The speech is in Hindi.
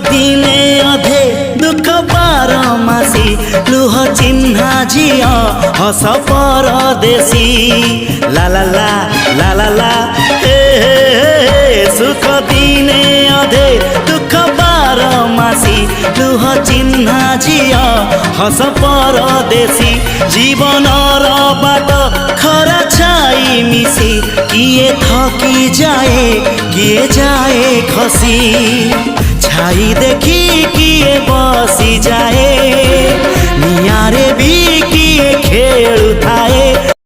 दिने अधे दुख बारमासी लुह चिन्हा झिया हस परदेशी ला ला ला ला ला ला हे हे सुख दिने अधे दुख बारमासी लुह चिन्हा झिया हस परदेशी जीवन बाट खरा छाई मिसी किए थकी जाए किए जाए खसी छाई देखी किए बसी जाए नियारे भी किए खेलु थाए